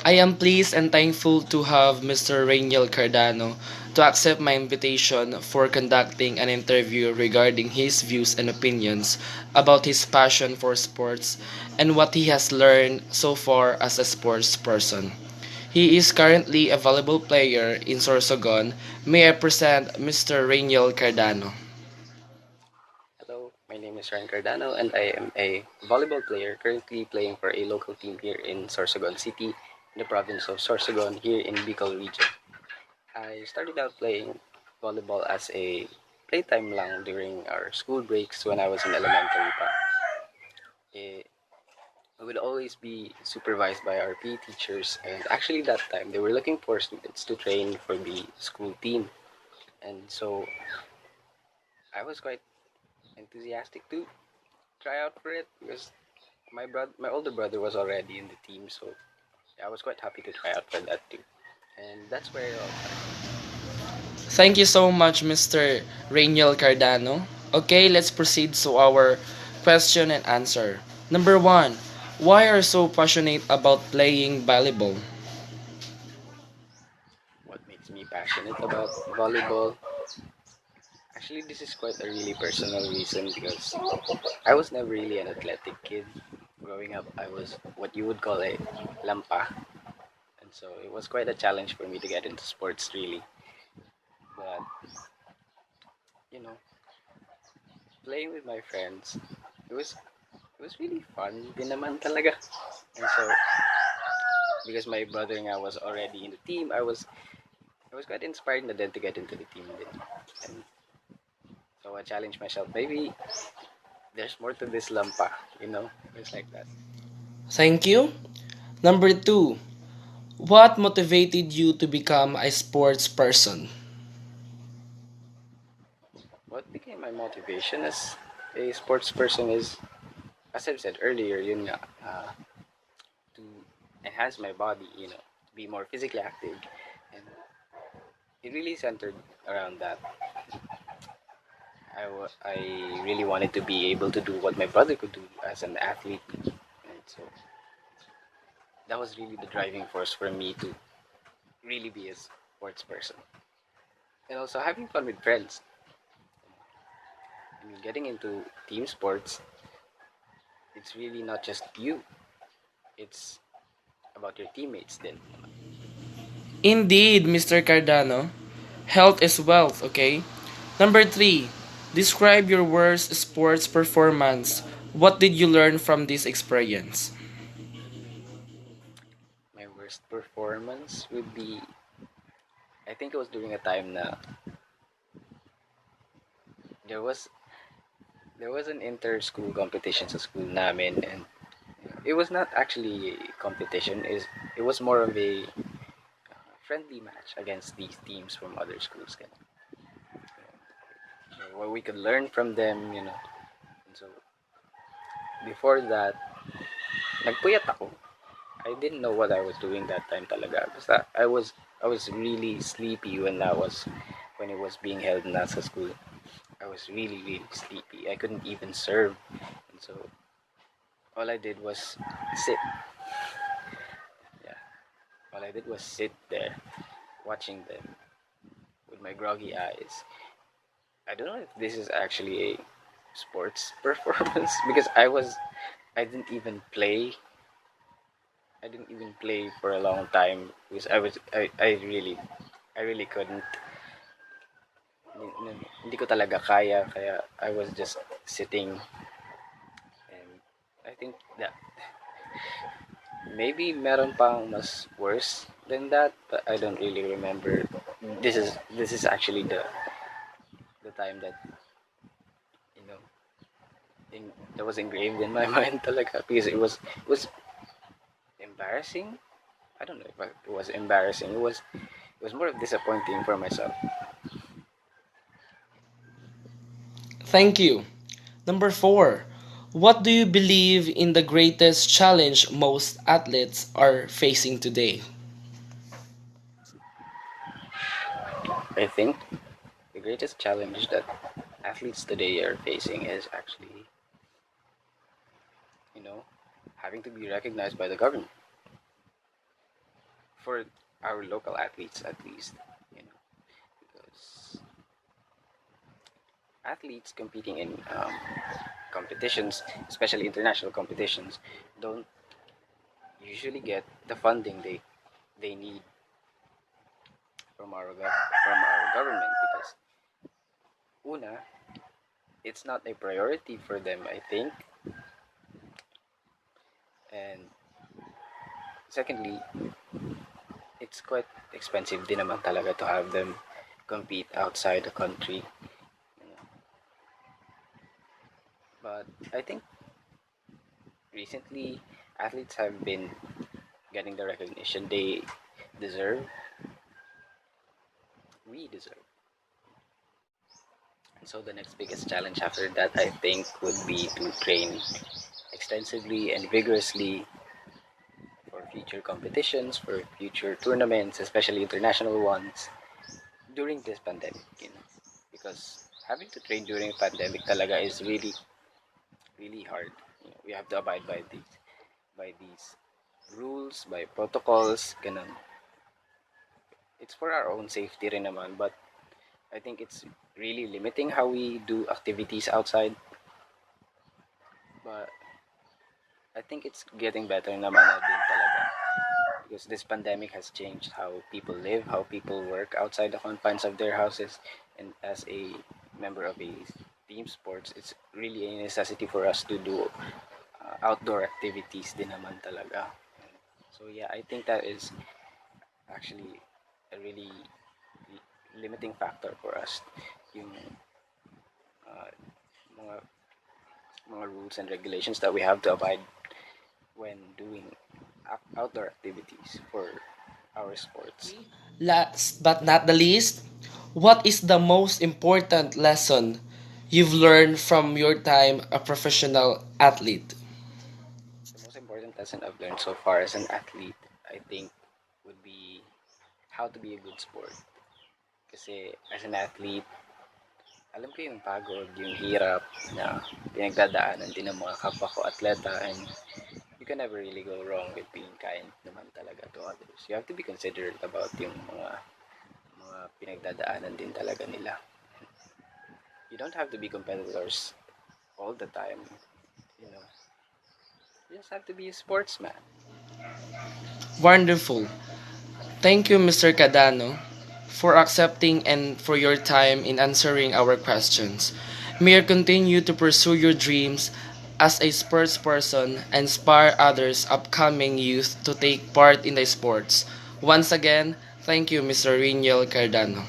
I am pleased and thankful to have Mr. Rainiel Cardano to accept my invitation for conducting an interview regarding his views and opinions about his passion for sports and what he has learned so far as a sports person. He is currently a volleyball player in Sorsogon. May I present Mr. Rainiel Cardano. Hello, my name is Ryan Cardano and I am a volleyball player currently playing for a local team here in Sorsogon City, in the province of Sorsogon here in Bicol region. I started out playing volleyball as a playtime lang during our school breaks when I was in elementary pa. Eh, I would always be supervised by our PE teachers, and actually that time they were looking for students to train for the school team. And so I was quite enthusiastic to try out for it because my older brother was already in the team, so I was quite happy to try out for that too. And that's where it all started. Thank you so much, Mr. Rainiel Cardano. Okay, let's proceed to our question and answer. Number one, why are you so passionate about playing volleyball? What makes me passionate about volleyball? Actually, this is quite a really personal reason because I was never really an athletic kid. Growing up, I was what you would call a lampa, and so it was quite a challenge for me to get into sports really. But you know, playing with my friends, it was it was really fun din naman talaga. And so because my brother and I was already in the team, I was quite inspired na then to get into the team din. And so I challenged myself. Maybe there's more to this lampa, it's like that. Thank you. Number two, what motivated you to become a sports person? What became my motivation as a sports person is, as I've said earlier, to enhance my body, to be more physically active. And it really centered around that. I really wanted to be able to do what my brother could do as an athlete. And so that was really the driving force for me to really be a sports person. And also having fun with friends. I mean, getting into team sports, it's really not just you, it's about your teammates then. Indeed, Mr. Cardano. Health is wealth, okay? Number three, describe your worst sports performance. What did you learn from this experience? My worst performance would be, I think it was during a time na there was there was an inter-school competition sa school namin, and it was not actually a competition, it was more of a friendly match against these teams from other schools, where we could learn from them. And so before that, nagpuyat ako. I didn't know what I was doing that time talaga. Basta I was really sleepy when it was being held na sa school. I was really really sleepy. I couldn't even serve. And so all I did was sit. Yeah. All I did was sit there watching them with my groggy eyes. I don't know if this is actually a sports performance because I didn't even play. I didn't even play for a long time because I really couldn't. Hindi ko talaga kaya kaya I was just sitting, and I think that maybe meron pang mas worse than that, but I don't really remember. This is actually the time that you know that was engraved in my mind talaga because it was embarrassing. I don't know if it was embarrassing. It was more of disappointing for myself. Thank you. Number four, what do you believe in the greatest challenge most athletes are facing today? I think the greatest challenge that athletes today are facing is actually, you know, having to be recognized by the government. for our local athletes at least, you know, because athletes competing in competitions, especially international competitions, don't usually get the funding they need from our government because una, it's not a priority for them, I think, and secondly, it's quite expensive din naman talaga to have them compete outside the country. You know. But I think recently athletes have been getting the recognition they deserve, we deserve. And so the next biggest challenge after that, I think, would be to train extensively and vigorously for future competitions, for future tournaments, especially international ones, during this pandemic. Because having to train during a pandemic talaga is really, really hard. We have to abide by these rules, by protocols, ganun. It's for our own safety rin naman, but I think it's really limiting how we do activities outside. But I think it's getting better naman na din talaga because this pandemic has changed how people live, how people work outside the confines of their houses. And as a member of a team sports, it's really a necessity for us to do outdoor activities din naman talaga. So yeah, I think that is actually a really limiting factor for us. Yung uh, mga mga rules and regulations that we have to abide when doing outdoor activities for our sports. Last but not the least, what is the most important lesson you've learned from your time a professional athlete? The most important lesson I've learned so far as an athlete, I think, would be how to be a good sport. Kasi as an athlete, alam ko yung pagod, yung hirap na pinagdadaanan din ng mga kapwa ko atleta, and you can never really go wrong with being kind naman talaga to others. You have to be considerate about yung mga pinagdadaanan din talaga nila. You don't have to be competitors all the time, you know. You just have to be a sportsman. Wonderful. Thank you, Mr. Cadano, for accepting and for your time in answering our questions. May you continue to pursue your dreams as a sports person and inspire others upcoming youth to take part in the sports. Once again, thank you, Mr. Riniel Cardano.